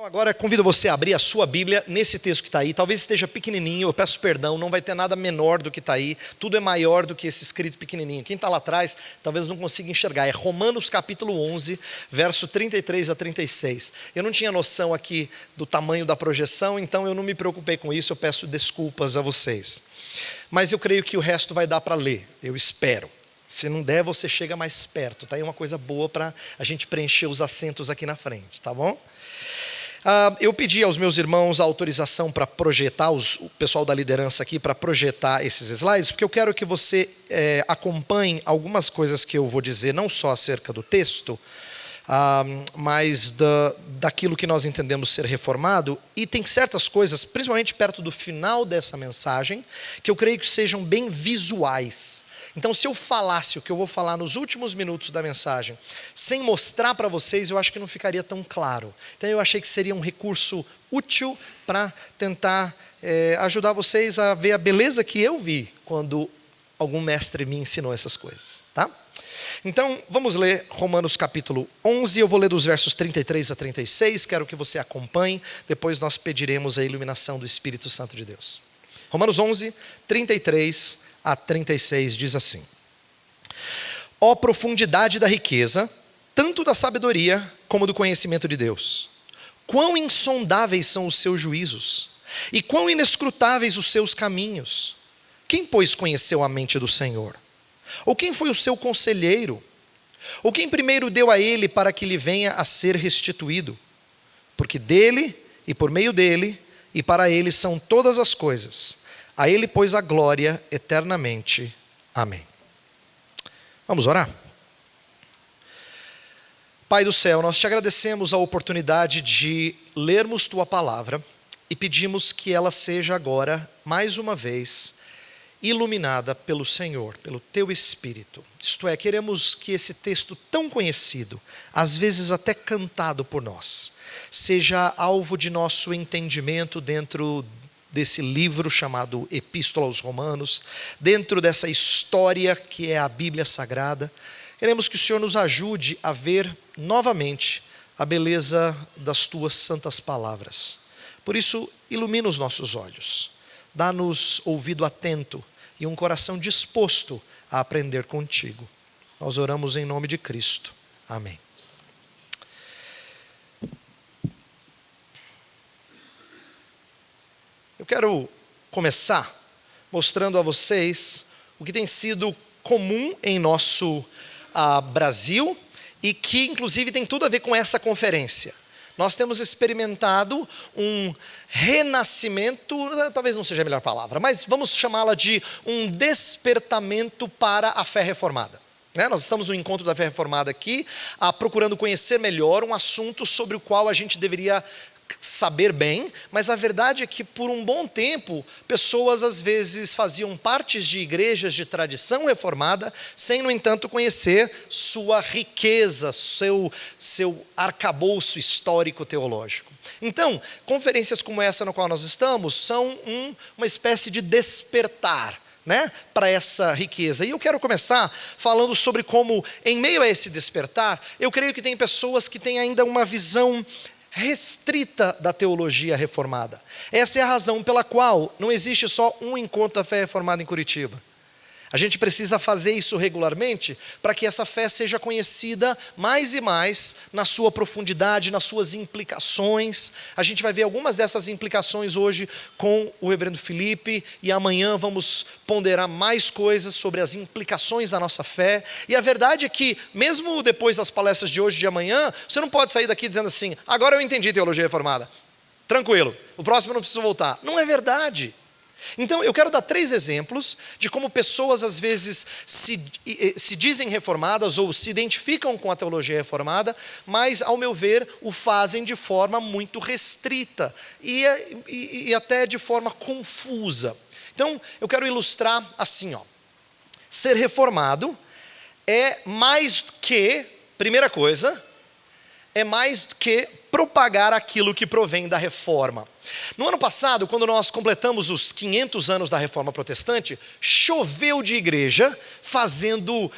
Então agora convido você a abrir a sua Bíblia nesse texto que está aí. Talvez esteja pequenininho, eu peço perdão, não vai ter nada menor do que está aí. Tudo é maior do que esse escrito pequenininho. Quem está lá atrás talvez não consiga enxergar. É Romanos capítulo 11, verso 33 a 36. Eu não tinha noção aqui do tamanho da projeção, então eu não me preocupei com isso, eu peço desculpas a vocês. Mas eu creio que o resto vai dar para ler, eu espero. Se não der, você chega mais perto. Tá aí uma coisa boa para a gente preencher os assentos aqui na frente, tá bom? Eu pedi aos meus irmãos a autorização para projetar, o pessoal da liderança aqui, para projetar esses slides, porque eu quero que você acompanhe algumas coisas que eu vou dizer, não só acerca do texto, mas daquilo que nós entendemos ser reformado. E tem certas coisas, principalmente perto do final dessa mensagem, que eu creio que sejam bem visuais. Então, se eu falasse o que eu vou falar nos últimos minutos da mensagem, sem mostrar para vocês, eu acho que não ficaria tão claro. Então, eu achei que seria um recurso útil para tentar ajudar vocês a ver a beleza que eu vi quando algum mestre me ensinou essas coisas, tá? Então, vamos ler Romanos capítulo 11, eu vou ler dos versos 33 a 36, quero que você acompanhe, depois nós pediremos a iluminação do Espírito Santo de Deus. Romanos 11, 33 a 36 diz assim: Ó profundidade da riqueza, tanto da sabedoria como do conhecimento de Deus. Quão insondáveis são os seus juízos, e quão inescrutáveis os seus caminhos. Quem, pois, conheceu a mente do Senhor? Ou quem foi o seu conselheiro? Ou quem primeiro deu a ele para que lhe venha a ser restituído? Porque dele, e por meio dele, e para ele são todas as coisas. A ele, pois, a glória eternamente. Amém. Vamos orar? Pai do céu, nós te agradecemos a oportunidade de lermos tua palavra e pedimos que ela seja agora, mais uma vez, iluminada pelo Senhor, pelo teu Espírito. Isto é, queremos que esse texto tão conhecido, às vezes até cantado por nós, seja alvo de nosso entendimento dentro desse livro chamado Epístola aos Romanos, dentro dessa história que é a Bíblia Sagrada. Queremos que o Senhor nos ajude a ver novamente a beleza das tuas santas palavras. Por isso, ilumina os nossos olhos, dá-nos ouvido atento e um coração disposto a aprender contigo. Nós oramos em nome de Cristo. Amém. Eu quero começar mostrando a vocês o que tem sido comum em nosso Brasil e que inclusive tem tudo a ver com essa conferência. Nós temos experimentado um renascimento, talvez não seja a melhor palavra, mas vamos chamá-la de um despertamento para a fé reformada. Nós estamos no encontro da fé reformada aqui, procurando conhecer melhor um assunto sobre o qual a gente deveria saber bem, mas a verdade é que por um bom tempo, pessoas às vezes faziam partes de igrejas de tradição reformada, sem no entanto conhecer sua riqueza, seu arcabouço histórico teológico. Então, conferências como essa na qual nós estamos, são uma espécie de despertar, para essa riqueza. E eu quero começar falando sobre como, em meio a esse despertar, eu creio que tem pessoas que têm ainda uma visão restrita da teologia reformada. Essa é a razão pela qual não existe só um encontro da fé reformada em Curitiba. A gente precisa fazer isso regularmente para que essa fé seja conhecida mais e mais na sua profundidade, nas suas implicações. A gente vai ver algumas dessas implicações hoje com o reverendo Felipe e amanhã vamos ponderar mais coisas sobre as implicações da nossa fé. E a verdade é que mesmo depois das palestras de hoje e de amanhã, você não pode sair daqui dizendo assim: agora eu entendi teologia reformada, tranquilo, o próximo eu não preciso voltar. Não é verdade. Então, eu quero dar 3 exemplos de como pessoas às vezes se dizem reformadas ou se identificam com a teologia reformada, mas, ao meu ver, o fazem de forma muito restrita e até de forma confusa. Então, eu quero ilustrar assim, ser reformado é mais que, primeira coisa, é mais que propagar aquilo que provém da reforma. No ano passado, quando nós completamos os 500 anos da Reforma Protestante, choveu de igreja fazendo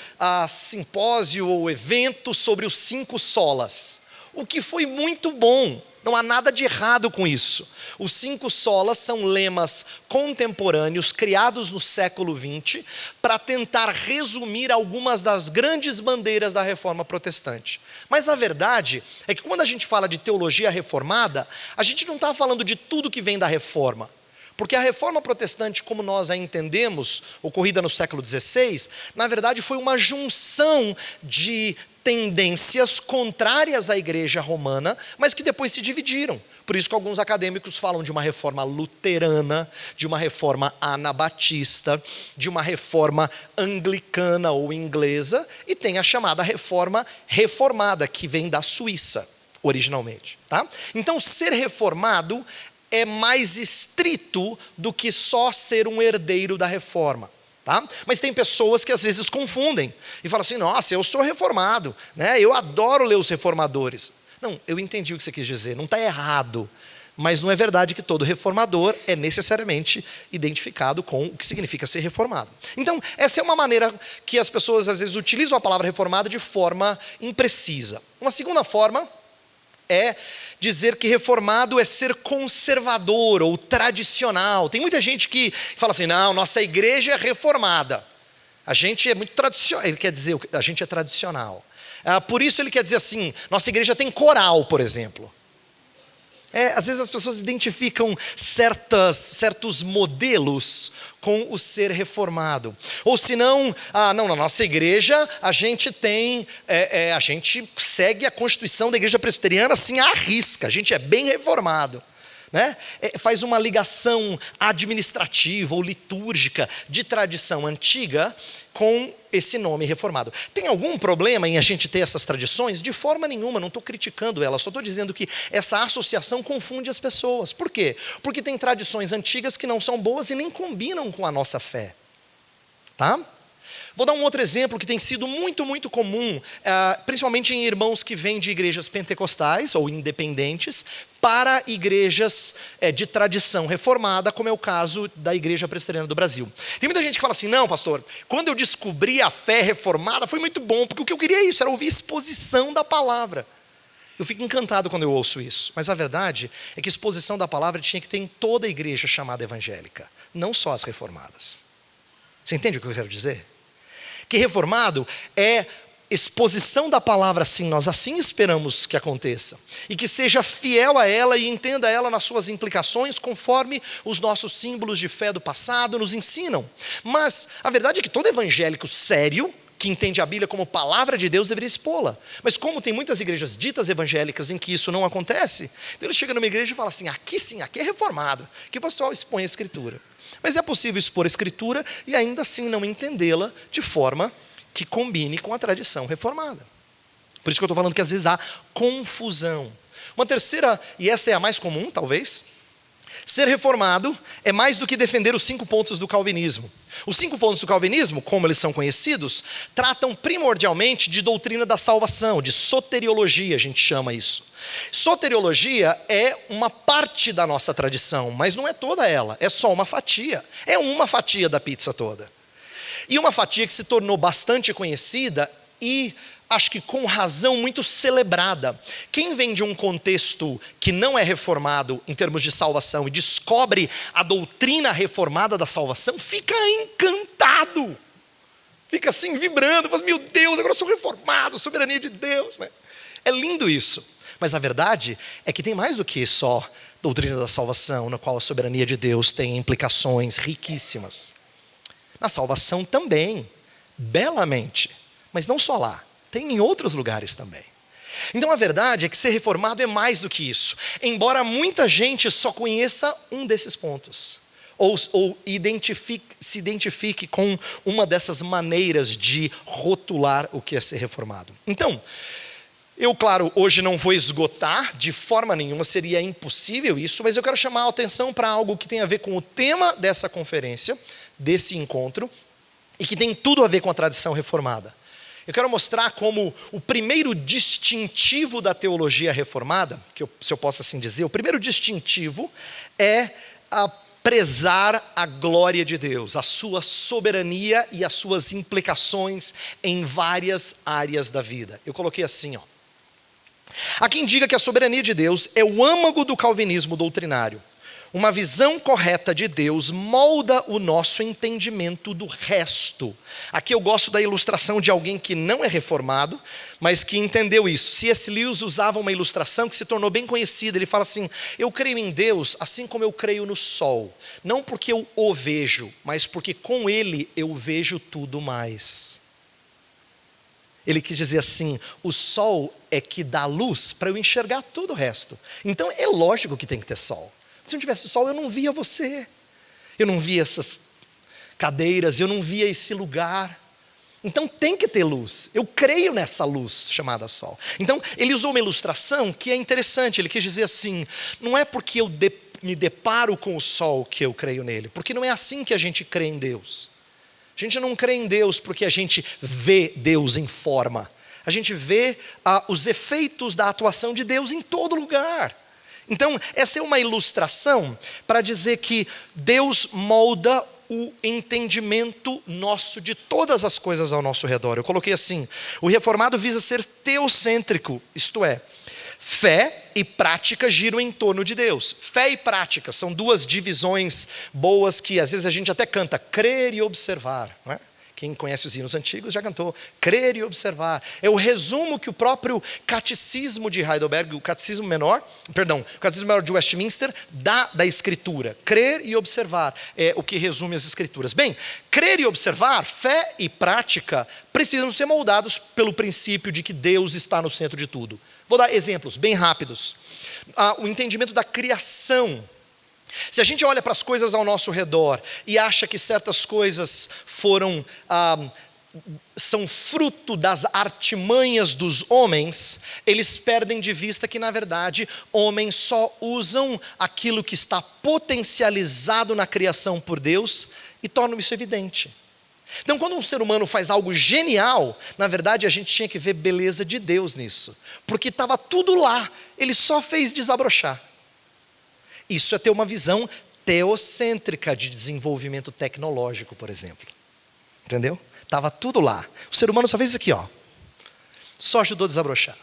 simpósio ou evento sobre os 5 solas, o que foi muito bom. Não há nada de errado com isso. Os 5 solas são lemas contemporâneos, criados no século XX, para tentar resumir algumas das grandes bandeiras da reforma protestante. Mas a verdade é que quando a gente fala de teologia reformada, a gente não está falando de tudo que vem da reforma. Porque a reforma protestante, como nós a entendemos, ocorrida no século XVI, na verdade foi uma junção de tendências contrárias à igreja romana, mas que depois se dividiram. Por isso que alguns acadêmicos falam de uma reforma luterana, de uma reforma anabatista, de uma reforma anglicana ou inglesa, e tem a chamada reforma reformada, que vem da Suíça, originalmente. Tá? Então, ser reformado é mais estrito do que só ser um herdeiro da reforma. Tá? Mas tem pessoas que às vezes confundem e falam assim, nossa, eu sou reformado, né? Eu adoro ler os reformadores. Não, eu entendi o que você quis dizer, não está errado, mas não é verdade que todo reformador é necessariamente identificado com o que significa ser reformado. Então, essa é uma maneira que as pessoas às vezes utilizam a palavra reformada de forma imprecisa. Uma segunda forma é dizer que reformado é ser conservador ou tradicional. Tem muita gente que fala assim, não, nossa igreja é reformada. A gente é muito tradicional. Ele quer dizer, a gente é tradicional. Por isso ele quer dizer assim, nossa igreja tem coral, por exemplo. Às vezes as pessoas identificam certos modelos com o ser reformado. Ou se não, não, na nossa igreja a gente tem, a gente segue a Constituição da Igreja Presbiteriana assim à risca, a gente é bem reformado. Né? Faz uma ligação administrativa ou litúrgica de tradição antiga com esse nome reformado. Tem algum problema em a gente ter essas tradições? De forma nenhuma, não estou criticando elas, só estou dizendo que essa associação confunde as pessoas. Por quê? Porque tem tradições antigas que não são boas e nem combinam com a nossa fé. Tá? Vou dar um outro exemplo que tem sido muito, muito comum, principalmente em irmãos que vêm de igrejas pentecostais ou independentes, para igrejas de tradição reformada, como é o caso da Igreja Presbiteriana do Brasil. Tem muita gente que fala assim, não, pastor, quando eu descobri a fé reformada foi muito bom, porque o que eu queria é isso, era ouvir exposição da palavra. Eu fico encantado quando eu ouço isso, mas a verdade é que exposição da palavra tinha que ter em toda a igreja chamada evangélica, não só as reformadas. Você entende o que eu quero dizer? Que reformado é exposição da palavra assim, nós assim esperamos que aconteça. E que seja fiel a ela e entenda ela nas suas implicações, conforme os nossos símbolos de fé do passado nos ensinam. Mas a verdade é que todo evangélico sério, que entende a Bíblia como palavra de Deus, deveria expô-la. Mas como tem muitas igrejas ditas evangélicas em que isso não acontece, então ele chega numa igreja e fala assim, aqui sim, aqui é reformado, que o pessoal expõe a Escritura. Mas é possível expor a Escritura e ainda assim não entendê-la de forma que combine com a tradição reformada. Por isso que eu estou falando que às vezes há confusão. Uma terceira, e essa é a mais comum talvez, ser reformado é mais do que defender os 5 pontos do calvinismo. Os 5 pontos do calvinismo, como eles são conhecidos, tratam primordialmente de doutrina da salvação, de soteriologia, a gente chama isso. Soteriologia é uma parte da nossa tradição, mas não é toda ela, é só uma fatia. É uma fatia da pizza toda. E uma fatia que se tornou bastante conhecida e, acho que com razão, muito celebrada. Quem vem de um contexto que não é reformado em termos de salvação e descobre a doutrina reformada da salvação, fica encantado. Fica assim vibrando, fala, meu Deus, agora eu sou reformado, soberania de Deus. Né? É lindo isso. Mas a verdade é que tem mais do que só doutrina da salvação, na qual a soberania de Deus tem implicações riquíssimas. Na salvação também, belamente, mas não só lá, tem em outros lugares também. Então a verdade é que ser reformado é mais do que isso, embora muita gente só conheça um desses pontos, ou se identifique com uma dessas maneiras de rotular o que é ser reformado. Então, eu, claro, hoje não vou esgotar, de forma nenhuma, seria impossível isso, mas eu quero chamar a atenção para algo que tem a ver com o tema dessa conferência, desse encontro, e que tem tudo a ver com a tradição reformada. Eu quero mostrar como o primeiro distintivo da teologia reformada, se eu posso assim dizer, o primeiro distintivo é prezar a glória de Deus, a sua soberania e as suas implicações em várias áreas da vida. Eu coloquei assim, Há quem diga que a soberania de Deus é o âmago do calvinismo doutrinário. Uma visão correta de Deus molda o nosso entendimento do resto. Aqui eu gosto da ilustração de alguém que não é reformado, mas que entendeu isso. C.S. Lewis usava uma ilustração que se tornou bem conhecida. Ele fala assim: eu creio em Deus assim como eu creio no sol. Não porque eu o vejo, mas porque com ele eu vejo tudo mais. Ele quis dizer assim: o sol é que dá luz para eu enxergar todo o resto. Então é lógico que tem que ter sol. Se não tivesse sol, eu não via você. Eu não via essas cadeiras, eu não via esse lugar. Então tem que ter luz. Eu creio nessa luz chamada sol. Então ele usou uma ilustração que é interessante. Ele quis dizer assim: não é porque eu me deparo com o sol que eu creio nele. Porque não é assim que a gente crê em Deus. A gente não crê em Deus porque a gente vê Deus em forma. A gente vê os efeitos da atuação de Deus em todo lugar. Então, essa é uma ilustração para dizer que Deus molda o entendimento nosso de todas as coisas ao nosso redor. Eu coloquei assim: o reformado visa ser teocêntrico, isto é, fé e prática giram em torno de Deus. Fé e prática são duas divisões boas que às vezes a gente até canta: crer e observar, não é? Quem conhece os hinos antigos já cantou, crer e observar. É o resumo que o próprio catecismo de Heidelberg, o catecismo menor de Westminster, dá da escritura. Crer e observar é o que resume as escrituras. Bem, crer e observar, fé e prática, precisam ser moldados pelo princípio de que Deus está no centro de tudo. Vou dar exemplos bem rápidos. O entendimento da criação. Se a gente olha para as coisas ao nosso redor e acha que certas coisas são fruto das artimanhas dos homens, eles perdem de vista que, na verdade, homens só usam aquilo que está potencializado na criação por Deus e tornam isso evidente. Então, quando um ser humano faz algo genial, na verdade a gente tinha que ver beleza de Deus nisso, porque estava tudo lá, ele só fez desabrochar. Isso é ter uma visão teocêntrica de desenvolvimento tecnológico, por exemplo. Entendeu? Estava tudo lá. O ser humano só fez isso aqui, ó. Só ajudou a desabrochar.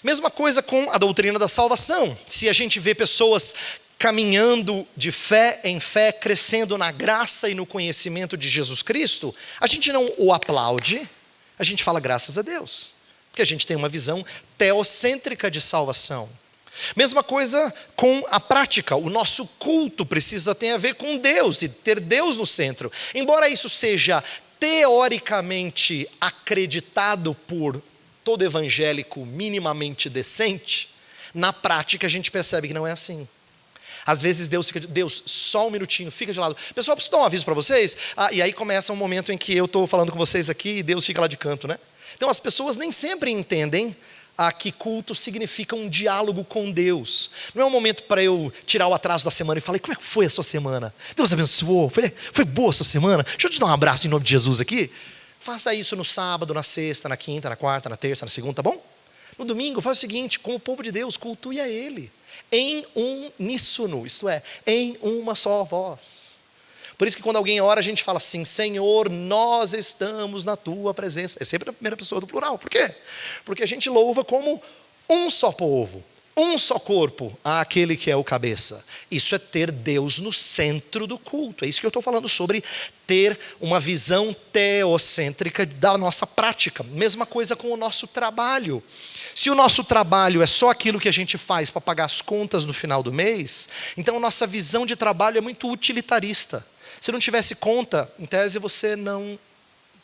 Mesma coisa com a doutrina da salvação. Se a gente vê pessoas caminhando de fé em fé, crescendo na graça e no conhecimento de Jesus Cristo, a gente não o aplaude, a gente fala graças a Deus. Porque a gente tem uma visão teocêntrica de salvação. Mesma coisa com a prática. O nosso culto precisa ter a ver com Deus e ter Deus no centro. Embora isso seja teoricamente acreditado por todo evangélico minimamente decente, na prática a gente percebe que não é assim. Às vezes Deus fica, Deus, só um minutinho, fica de lado. Pessoal, preciso dar um aviso para vocês. E aí começa um momento em que eu estou falando com vocês aqui e Deus fica lá de canto, né? Então as pessoas nem sempre entendem que culto significa um diálogo com Deus. Não é um momento para eu tirar o atraso da semana e falar: como é que foi a sua semana? Deus abençoou? Foi boa a sua semana? Deixa eu te dar um abraço em nome de Jesus aqui. Faça isso no sábado, na sexta, na quinta, na quarta, na terça, na segunda, tá bom? No domingo, faz o seguinte: com o povo de Deus, cultue a Ele. Em uníssono, isto é, em uma só voz. Por isso que quando alguém ora, a gente fala assim: Senhor, nós estamos na Tua presença. É sempre a primeira pessoa do plural. Por quê? Porque a gente louva como um só povo, um só corpo, àquele que é o cabeça. Isso é ter Deus no centro do culto. É isso que eu estou falando sobre ter uma visão teocêntrica da nossa prática. Mesma coisa com o nosso trabalho. Se o nosso trabalho é só aquilo que a gente faz para pagar as contas no final do mês, então a nossa visão de trabalho é muito utilitarista. Se não tivesse conta, em tese você não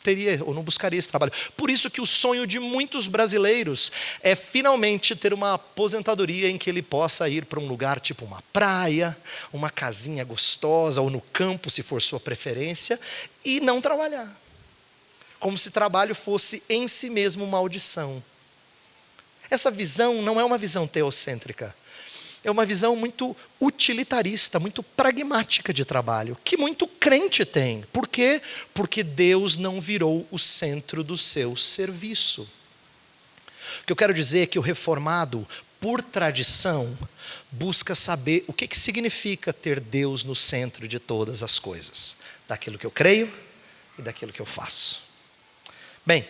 teria ou não buscaria esse trabalho. Por isso que o sonho de muitos brasileiros é finalmente ter uma aposentadoria em que ele possa ir para um lugar tipo uma praia, uma casinha gostosa, ou no campo, se for sua preferência, e não trabalhar. Como se trabalho fosse em si mesmo uma maldição. Essa visão não é uma visão teocêntrica. É uma visão muito utilitarista, muito pragmática de trabalho, que muito crente tem. Por quê? Porque Deus não virou o centro do seu serviço. O que eu quero dizer é que o reformado, por tradição, busca saber o que significa ter Deus no centro de todas as coisas. Daquilo que eu creio e daquilo que eu faço. Bem,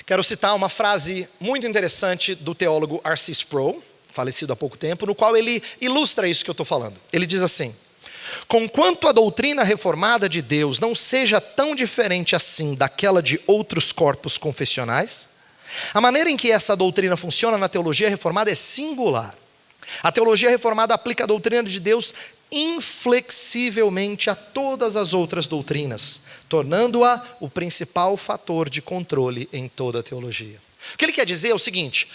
Quero citar uma frase muito interessante do teólogo R.C. Sproul, falecido há pouco tempo, no qual ele ilustra isso que eu estou falando. Ele diz assim: conquanto a doutrina reformada de Deus não seja tão diferente assim daquela de outros corpos confessionais, a maneira em que essa doutrina funciona na teologia reformada é singular. A teologia reformada aplica a doutrina de Deus inflexivelmente a todas as outras doutrinas, tornando-a o principal fator de controle em toda a teologia. O que ele quer dizer é o seguinte: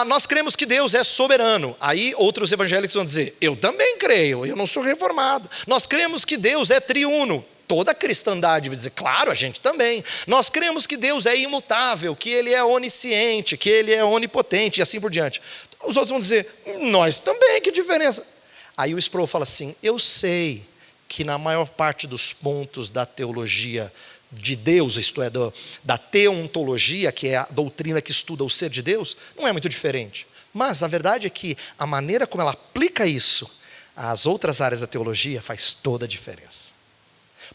nós cremos que Deus é soberano. Aí outros evangélicos vão dizer: eu também creio, eu não sou reformado. Nós cremos que Deus é triuno. Toda a cristandade vai dizer: claro, a gente também. Nós cremos que Deus é imutável, que Ele é onisciente, que Ele é onipotente e assim por diante. Os outros vão dizer: nós também, que diferença? Aí o Sproul fala assim: eu sei que na maior parte dos pontos da teologia de Deus, isto é, da teontologia, que é a doutrina que estuda o ser de Deus, não é muito diferente. Mas a verdade é que a maneira como ela aplica isso às outras áreas da teologia faz toda a diferença.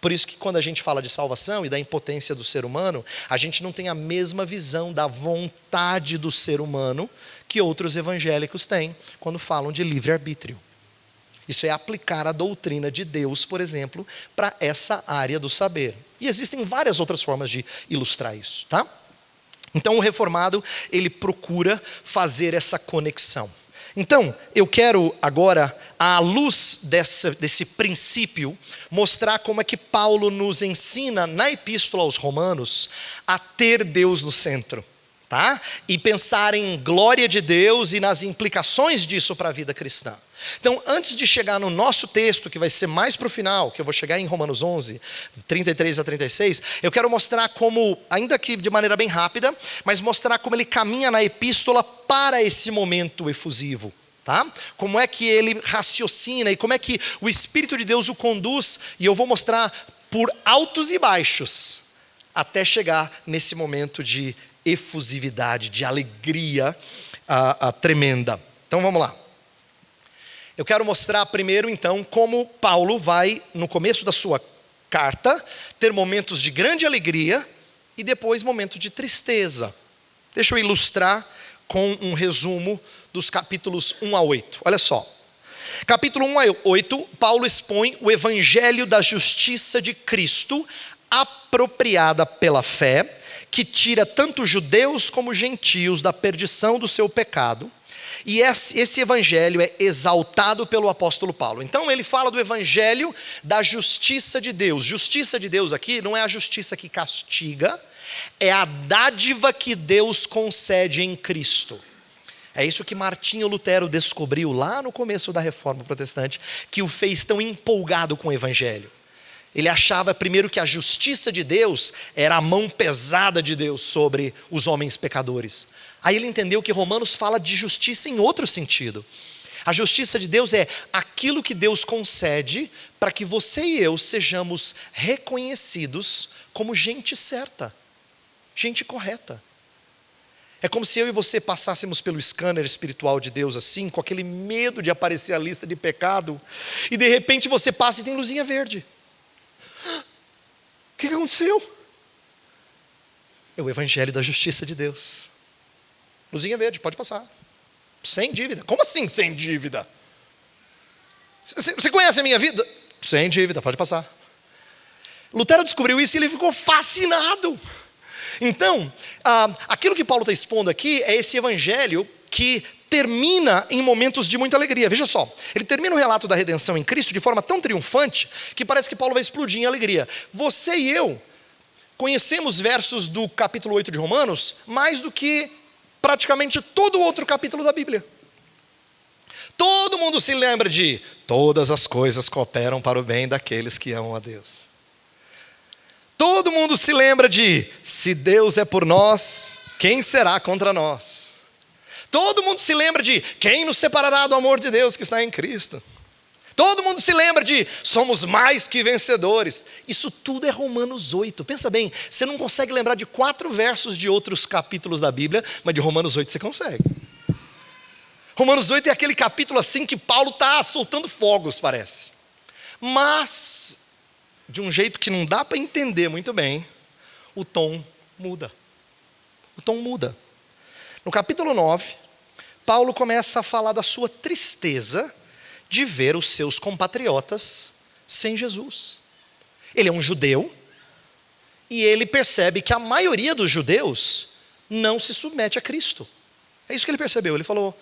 Por isso que quando a gente fala de salvação e da impotência do ser humano, a gente não tem a mesma visão da vontade do ser humano que outros evangélicos têm quando falam de livre-arbítrio. Isso é aplicar a doutrina de Deus, por exemplo, para essa área do saber. E existem várias outras formas de ilustrar isso, tá? Então o reformado, ele procura fazer essa conexão. Então, eu quero agora, à luz desse princípio, mostrar como é que Paulo nos ensina na Epístola aos Romanos a ter Deus no centro, tá? E pensar em glória de Deus e nas implicações disso para a vida cristã. Então, antes de chegar no nosso texto, que vai ser mais para o final, que eu vou chegar em Romanos 11, 33 a 36, eu quero mostrar como, ainda que de maneira bem rápida, mas mostrar como ele caminha na epístola para esse momento efusivo, tá? Como é que ele raciocina e como é que o Espírito de Deus o conduz, e eu vou mostrar por altos e baixos, até chegar nesse momento de efusividade, de alegria tremenda. Então vamos lá. Eu quero mostrar primeiro, então, como Paulo vai, no começo da sua carta, ter momentos de grande alegria e depois momentos de tristeza. Deixa eu ilustrar com um resumo dos capítulos 1 a 8. Olha só. Capítulo 1 a 8, Paulo expõe o evangelho da justiça de Cristo, apropriada pela fé, que tira tanto judeus como gentios da perdição do seu pecado. E esse evangelho é exaltado pelo apóstolo Paulo. Então ele fala do evangelho da justiça de Deus. Justiça de Deus aqui não é a justiça que castiga, é a dádiva que Deus concede em Cristo. É isso que Martinho Lutero descobriu lá no começo da Reforma Protestante, que o fez tão empolgado com o evangelho. Ele achava primeiro que a justiça de Deus era a mão pesada de Deus sobre os homens pecadores. Aí ele entendeu que Romanos fala de justiça em outro sentido. A justiça de Deus é aquilo que Deus concede para que você e eu sejamos reconhecidos como gente certa, gente correta. É como se eu e você passássemos pelo scanner espiritual de Deus assim, com aquele medo de aparecer a lista de pecado, e de repente você passa e tem luzinha verde. O que aconteceu? É o evangelho da justiça de Deus. Luzinha verde, pode passar. Sem dívida. Como assim sem dívida? Você conhece a minha vida? Sem dívida, pode passar. Lutero descobriu isso e ele ficou fascinado. Então, aquilo que Paulo está expondo aqui é esse evangelho que termina em momentos de muita alegria. Veja só, ele termina o relato da redenção em Cristo de forma tão triunfante que parece que Paulo vai explodir em alegria. Você e eu conhecemos versos do capítulo 8 de Romanos mais do que praticamente todo outro capítulo da Bíblia. Todo mundo se lembra de todas as coisas cooperam para o bem daqueles que amam a Deus. Todo mundo se lembra de se Deus é por nós, quem será contra nós? Todo mundo se lembra de quem nos separará do amor de Deus que está em Cristo? Todo mundo se lembra de somos mais que vencedores. Isso tudo é Romanos 8. Pensa bem, você não consegue lembrar de 4 versos de outros capítulos da Bíblia, mas de Romanos 8 você consegue. Romanos 8 é aquele capítulo assim que Paulo está soltando fogos, parece. Mas, de um jeito que não dá para entender muito bem, o tom muda. O tom muda. No capítulo 9, Paulo começa a falar da sua tristeza de ver os seus compatriotas sem Jesus. Ele é um judeu e ele percebe que a maioria dos judeus não se submete a Cristo. É isso que ele percebeu. Ele falou: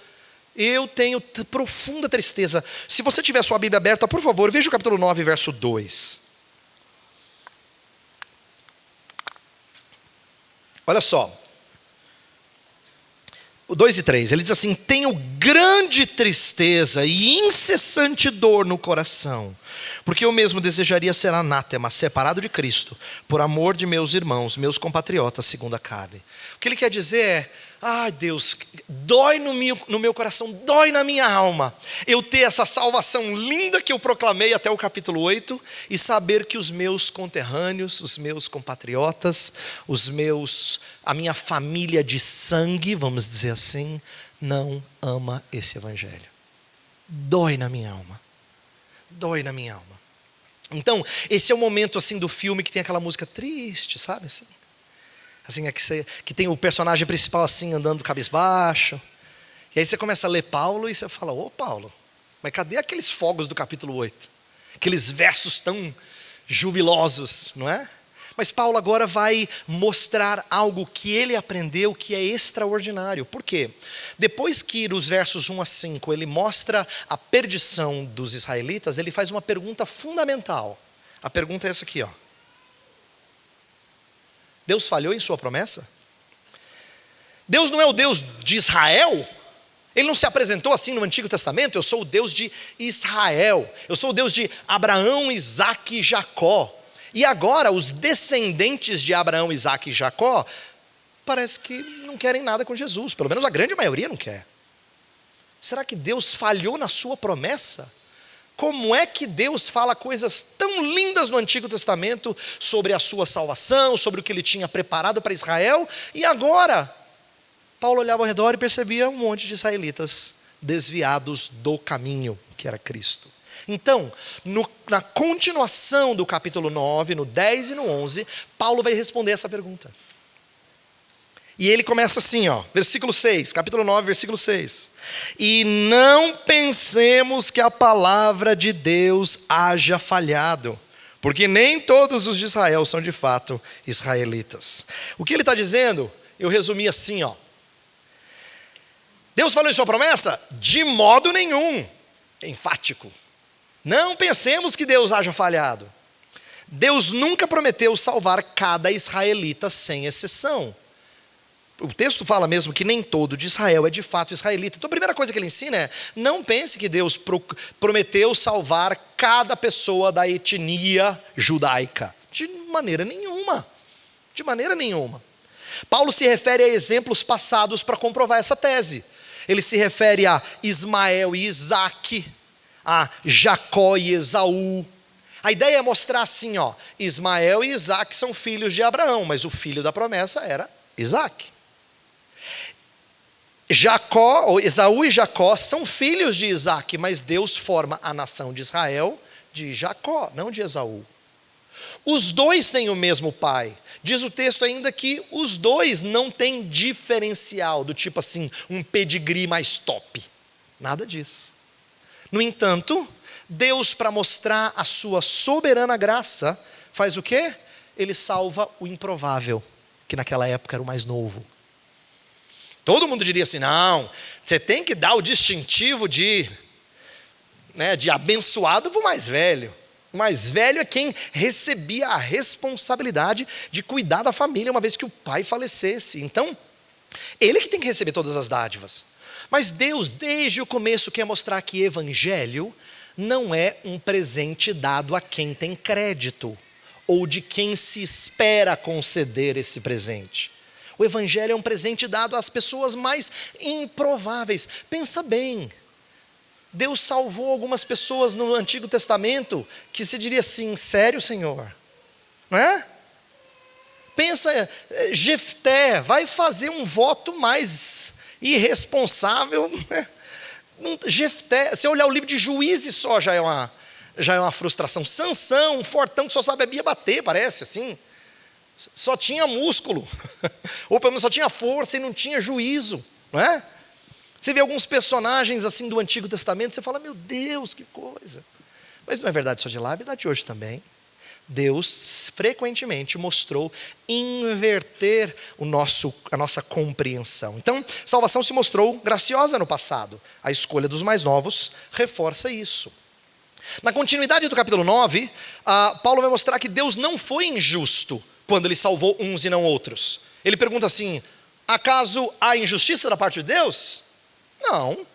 eu tenho profunda tristeza. Se você tiver sua Bíblia aberta, por favor, veja o capítulo 9, verso 2. Olha só. O 2 e 3, ele diz assim: tenho grande tristeza e incessante dor no coração, porque eu mesmo desejaria ser anátema, separado de Cristo, por amor de meus irmãos, meus compatriotas, segundo a carne. O que ele quer dizer é: ai Deus, dói no meu coração, dói na minha alma, eu ter essa salvação linda que eu proclamei até o capítulo 8, e saber que os meus conterrâneos, os meus compatriotas, a minha família de sangue, vamos dizer assim, não ama esse evangelho. Dói na minha alma. Dói na minha alma. Então, esse é o momento assim do filme que tem aquela música triste, sabe assim? Assim, é que tem o personagem principal assim, andando cabisbaixo. E aí você começa a ler Paulo e você fala: ô Paulo, mas cadê aqueles fogos do capítulo 8? Aqueles versos tão jubilosos, não é? Mas Paulo agora vai mostrar algo que ele aprendeu que é extraordinário. Por quê? Depois que nos versos 1 a 5 ele mostra a perdição dos israelitas, ele faz uma pergunta fundamental. A pergunta é essa aqui, ó. Deus falhou em sua promessa? Deus não é o Deus de Israel? Ele não se apresentou assim no Antigo Testamento: eu sou o Deus de Israel, eu sou o Deus de Abraão, Isaque e Jacó. E agora os descendentes de Abraão, Isaque e Jacó parece que não querem nada com Jesus, pelo menos a grande maioria não quer. Será que Deus falhou na sua promessa? Como é que Deus fala coisas tão lindas no Antigo Testamento sobre a sua salvação, sobre o que ele tinha preparado para Israel, e agora Paulo olhava ao redor e percebia um monte de israelitas desviados do caminho que era Cristo. Então, na continuação do capítulo 9, no 10 e no 11, Paulo vai responder essa pergunta. E ele começa assim, ó, versículo 6, capítulo 9, versículo 6. E não pensemos que a palavra de Deus haja falhado, porque nem todos os de Israel são de fato israelitas. O que ele está dizendo, eu resumi assim, ó. Deus falou em sua promessa? De modo nenhum. Enfático. Não pensemos que Deus haja falhado. Deus nunca prometeu salvar cada israelita sem exceção. O texto fala mesmo que nem todo de Israel é de fato israelita. Então a primeira coisa que ele ensina é: não pense que Deus prometeu salvar cada pessoa da etnia judaica. De maneira nenhuma. De maneira nenhuma. Paulo se refere a exemplos passados para comprovar essa tese. Ele se refere a Ismael e Isaque, a Jacó e Esaú. A ideia é mostrar assim, ó, Ismael e Isaque são filhos de Abraão, mas o filho da promessa era Isaque. Esaú e Jacó são filhos de Isaque, mas Deus forma a nação de Israel de Jacó, não de Esaú. Os dois têm o mesmo pai. Diz o texto ainda que os dois não têm diferencial, do tipo assim, um pedigree mais top. Nada disso. No entanto, Deus, para mostrar a sua soberana graça, faz o quê? Ele salva o improvável, que naquela época era o mais novo. Todo mundo diria assim: não, você tem que dar o distintivo de abençoado para o mais velho. O mais velho é quem recebia a responsabilidade de cuidar da família uma vez que o pai falecesse. Então, ele que tem que receber todas as dádivas. Mas Deus, desde o começo, quer mostrar que evangelho não é um presente dado a quem tem crédito, ou de quem se espera conceder esse presente. O evangelho é um presente dado às pessoas mais improváveis. Pensa bem. Deus salvou algumas pessoas no Antigo Testamento que se diria assim: sério, Senhor? Não é? Pensa, Jefté vai fazer um voto mais irresponsável. Jefté, se olhar o livro de Juízes só já é uma frustração. Sansão, um fortão que só sabe a Bia bater, parece assim. só tinha músculo, ou pelo menos só tinha força e não tinha juízo, não é? Você vê alguns personagens assim do Antigo Testamento, você fala, meu Deus, que coisa. Mas não é verdade só de lá, é verdade hoje também. Deus frequentemente mostrou inverter a nossa compreensão. Então, salvação se mostrou graciosa no passado. A escolha dos mais novos reforça isso. Na continuidade do capítulo 9, Paulo vai mostrar que Deus não foi injusto quando ele salvou uns e não outros. Ele pergunta assim, acaso há injustiça da parte de Deus? Não.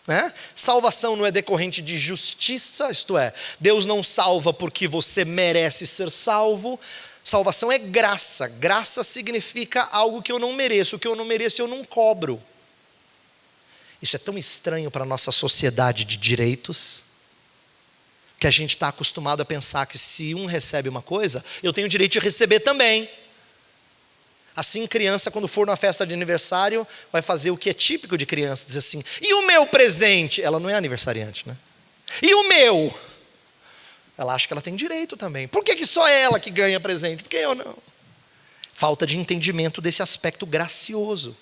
Né? Salvação não é decorrente de justiça, isto é, Deus não salva porque você merece ser salvo. Salvação é graça. Graça significa algo que eu não mereço. O que eu não mereço eu não cobro. Isso é tão estranho para a nossa sociedade de direitos, que a gente está acostumado a pensar que se um recebe uma coisa, eu tenho o direito de receber também. Assim, criança, quando for numa festa de aniversário, vai fazer o que é típico de criança, dizer assim, e o meu presente? Ela não é aniversariante, né? E o meu? Ela acha que ela tem direito também. Por que só ela que ganha presente? Por que eu não? Falta de entendimento desse aspecto gracioso.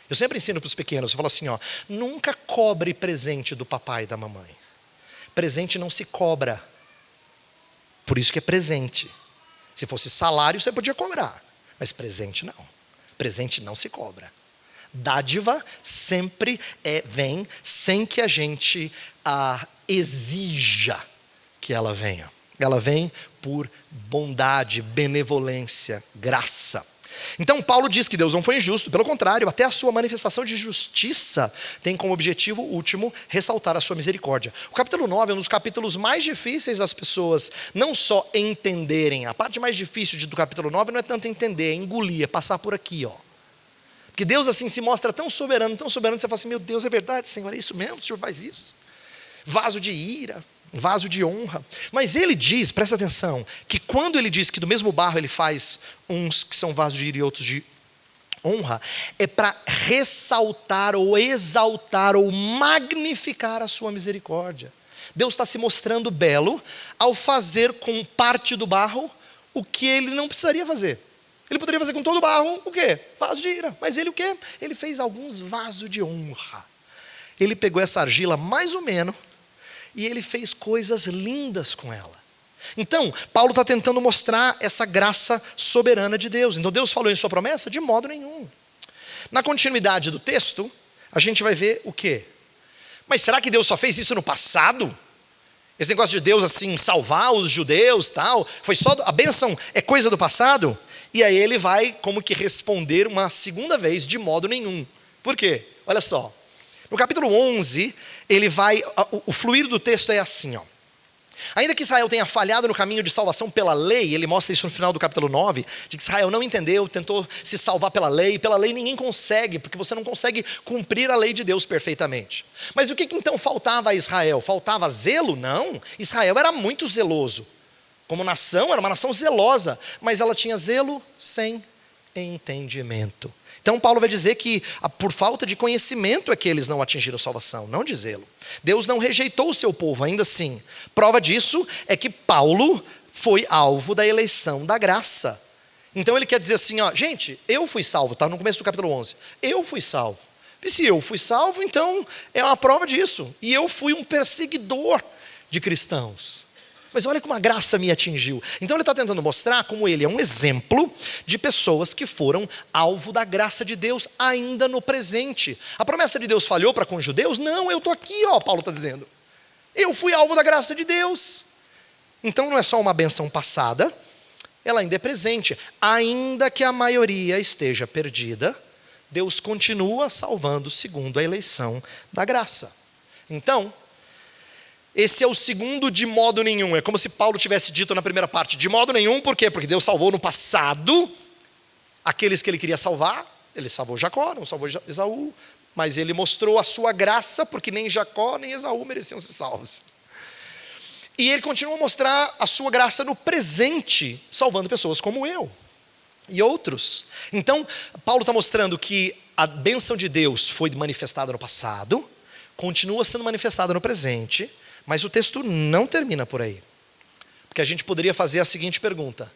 Eu sempre ensino para os pequenos, eu falo assim, nunca cobre presente do papai e da mamãe. Presente não se cobra. Por isso que é presente. Se fosse salário, você podia cobrar. Mas presente não. Presente não se cobra. Dádiva sempre vem sem que a gente exija que ela venha. Ela vem por bondade, benevolência, graça. Então Paulo diz que Deus não foi injusto, pelo contrário, até a sua manifestação de justiça tem como objetivo último ressaltar a sua misericórdia. O capítulo 9 é um dos capítulos mais difíceis das pessoas não só entenderem. A parte mais difícil do capítulo 9 não é tanto entender, é engolir, é passar por aqui, Porque Deus assim se mostra tão soberano, que você fala assim, meu Deus, é verdade, Senhor, é isso mesmo, o Senhor faz isso. Vaso de ira, vaso de honra. Mas ele diz, presta atenção, que quando ele diz que do mesmo barro ele faz uns que são vasos de ira e outros de honra, é para ressaltar ou exaltar ou magnificar a sua misericórdia. Deus está se mostrando belo ao fazer com parte do barro o que ele não precisaria fazer. Ele poderia fazer com todo o barro o quê? Vaso de ira. Mas ele o quê? Ele fez alguns vasos de honra. Ele pegou essa argila mais ou menos e ele fez coisas lindas com ela. Então, Paulo está tentando mostrar essa graça soberana de Deus. Então, Deus falou em sua promessa? De modo nenhum. Na continuidade do texto, a gente vai ver o quê? Mas será que Deus só fez isso no passado? Esse negócio de Deus assim, salvar os judeus, tal, foi só, a bênção é coisa do passado? E aí ele vai como que responder uma segunda vez, de modo nenhum. Por quê? Olha só. No capítulo 11, ele vai, o fluir do texto é assim, Ainda que Israel tenha falhado no caminho de salvação pela lei, ele mostra isso no final do capítulo 9, de que Israel não entendeu, tentou se salvar pela lei ninguém consegue, porque você não consegue cumprir a lei de Deus perfeitamente. Mas o que então faltava a Israel? Faltava zelo? Não, Israel era muito zeloso. Como nação, era uma nação zelosa, mas ela tinha zelo sem entendimento. Então Paulo vai dizer que por falta de conhecimento é que eles não atingiram salvação, não de zelo. Deus não rejeitou o seu povo, ainda assim. Prova disso é que Paulo foi alvo da eleição da graça. Então ele quer dizer assim, gente, eu fui salvo, está no começo do capítulo 11. Eu fui salvo. E se eu fui salvo, então é uma prova disso. E eu fui um perseguidor de cristãos. Mas olha como a graça me atingiu. Então ele está tentando mostrar como ele é um exemplo de pessoas que foram alvo da graça de Deus ainda no presente. A promessa de Deus falhou para com os judeus? Não, eu estou aqui, Paulo está dizendo. Eu fui alvo da graça de Deus. Então não é só uma benção passada, ela ainda é presente. Ainda que a maioria esteja perdida, Deus continua salvando segundo a eleição da graça. Então, esse é o segundo de modo nenhum. É como se Paulo tivesse dito na primeira parte, de modo nenhum, por quê? Porque Deus salvou no passado aqueles que ele queria salvar. Ele salvou Jacó, não salvou Esaú, mas ele mostrou a sua graça, porque nem Jacó nem Esaú mereciam ser salvos. E ele continua a mostrar a sua graça no presente, salvando pessoas como eu e outros. Então, Paulo está mostrando que a bênção de Deus foi manifestada no passado, continua sendo manifestada no presente. Mas o texto não termina por aí. Porque a gente poderia fazer a seguinte pergunta: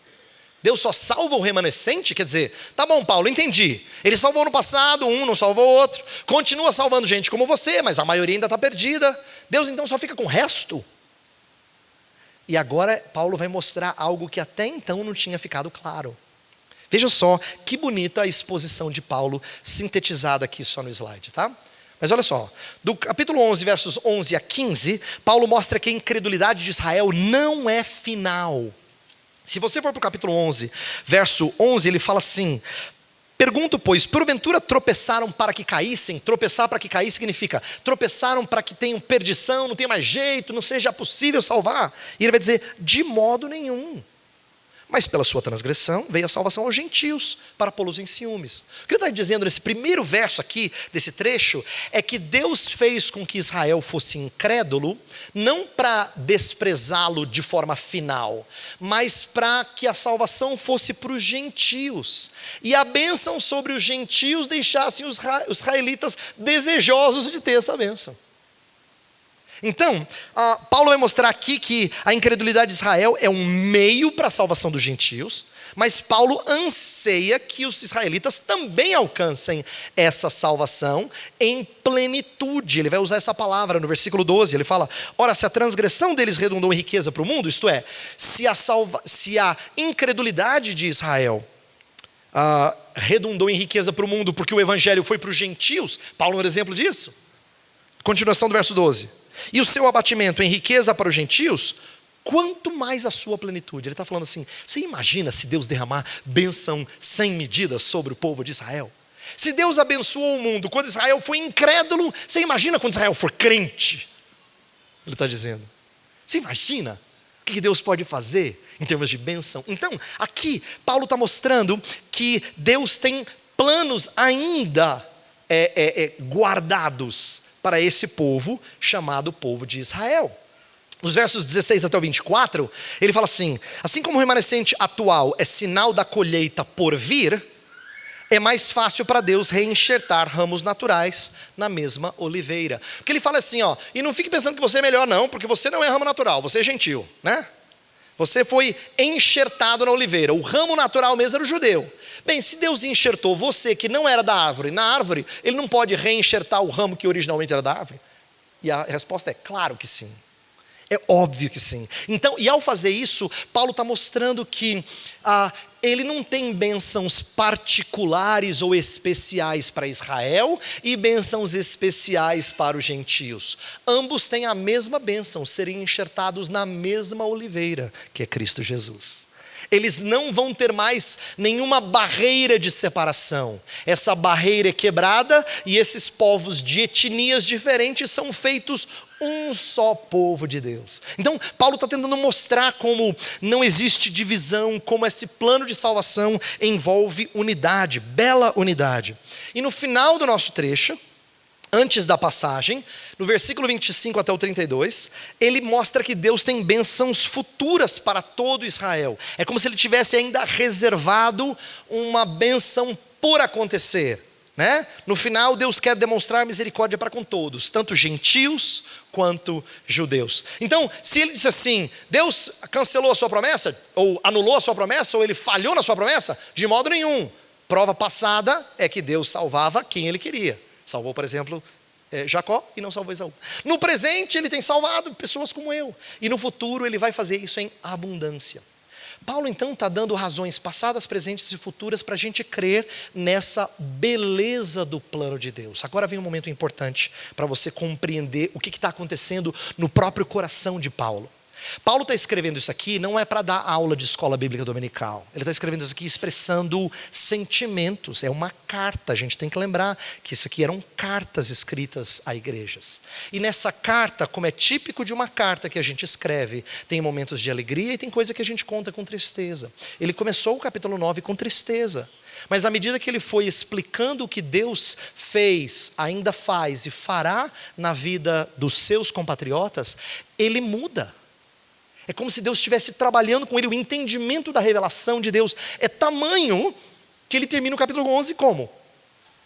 Deus só salva o remanescente? Quer dizer, tá bom, Paulo, entendi. Ele salvou no passado, um não salvou o outro. Continua salvando gente como você, mas a maioria ainda está perdida. Deus então só fica com o resto? E agora Paulo vai mostrar algo que até então não tinha ficado claro. Veja só que bonita a exposição de Paulo, sintetizada aqui só no slide, tá? Mas olha só, do capítulo 11, versos 11 a 15, Paulo mostra que a incredulidade de Israel não é final. Se você for para o capítulo 11, verso 11, ele fala assim: pergunto, pois, porventura tropeçaram para que caíssem? Tropeçar para que cair significa tropeçaram para que tenham perdição, não tenha mais jeito, não seja possível salvar. E ele vai dizer, de modo nenhum. Mas pela sua transgressão veio a salvação aos gentios, para pô-los em ciúmes. O que ele está dizendo nesse primeiro verso aqui, desse trecho, é que Deus fez com que Israel fosse incrédulo, não para desprezá-lo de forma final, mas para que a salvação fosse para os gentios. E a bênção sobre os gentios deixassem os israelitas desejosos de ter essa bênção. Então, Paulo vai mostrar aqui que a incredulidade de Israel é um meio para a salvação dos gentios, mas Paulo anseia que os israelitas também alcancem essa salvação em plenitude. Ele vai usar essa palavra no versículo 12, ele fala, ora, se a transgressão deles redundou em riqueza para o mundo, isto é, se a incredulidade de Israel redundou em riqueza para o mundo porque o evangelho foi para os gentios, Paulo é um exemplo disso. Continuação do verso 12. E o seu abatimento em riqueza para os gentios, quanto mais a sua plenitude. Ele está falando assim, você imagina se Deus derramar bênção sem medida sobre o povo de Israel? Se Deus abençoou o mundo quando Israel foi incrédulo, você imagina quando Israel for crente? Ele está dizendo. Você imagina o que Deus pode fazer em termos de bênção? Então, aqui, Paulo está mostrando que Deus tem planos ainda guardados para esse povo, chamado povo de Israel. Nos versos 16 até o 24, ele fala assim, assim como o remanescente atual é sinal da colheita por vir, é mais fácil para Deus reenxertar ramos naturais na mesma oliveira. Porque ele fala assim, e não fique pensando que você é melhor não, porque você não é ramo natural, você é gentil, né? Você foi enxertado na oliveira, o ramo natural mesmo era o judeu. Bem, se Deus enxertou você que não era da árvore, na árvore, Ele não pode reenxertar o ramo que originalmente era da árvore? E a resposta é claro que sim. É óbvio que sim. Então, e ao fazer isso, Paulo está mostrando que ele não tem bênçãos particulares ou especiais para Israel e bênçãos especiais para os gentios. Ambos têm a mesma bênção, serem enxertados na mesma oliveira, que é Cristo Jesus. Eles não vão ter mais nenhuma barreira de separação. Essa barreira é quebrada e esses povos de etnias diferentes são feitos um só povo de Deus. Então, Paulo está tentando mostrar como não existe divisão, como esse plano de salvação envolve unidade, bela unidade. E no final do nosso trecho, antes da passagem, no versículo 25 até o 32, ele mostra que Deus tem bênçãos futuras para todo Israel. É como se ele tivesse ainda reservado uma bênção por acontecer, né? No final, Deus quer demonstrar misericórdia para com todos, tanto gentios quanto judeus. Então, se ele disse assim, Deus cancelou a sua promessa, ou anulou a sua promessa, ou ele falhou na sua promessa, de modo nenhum. Prova passada é que Deus salvava quem ele queria. Salvou, por exemplo, Jacó e não salvou Esaú. No presente ele tem salvado pessoas como eu. E no futuro ele vai fazer isso em abundância. Paulo então está dando razões passadas, presentes e futuras para a gente crer nessa beleza do plano de Deus. Agora vem um momento importante para você compreender o que está acontecendo no próprio coração de Paulo. Paulo está escrevendo isso aqui não é para dar aula de escola bíblica dominical. Ele está escrevendo isso aqui expressando sentimentos. É uma carta. A gente tem que lembrar que isso aqui eram cartas escritas a igrejas. E nessa carta, como é típico de uma carta que a gente escreve, tem momentos de alegria e tem coisa que a gente conta com tristeza. Ele começou o capítulo 9 com tristeza. Mas à medida que ele foi explicando o que Deus fez, ainda faz e fará na vida dos seus compatriotas, ele muda. É como se Deus estivesse trabalhando com ele. O entendimento da revelação de Deus é tamanho que ele termina o capítulo 11 como?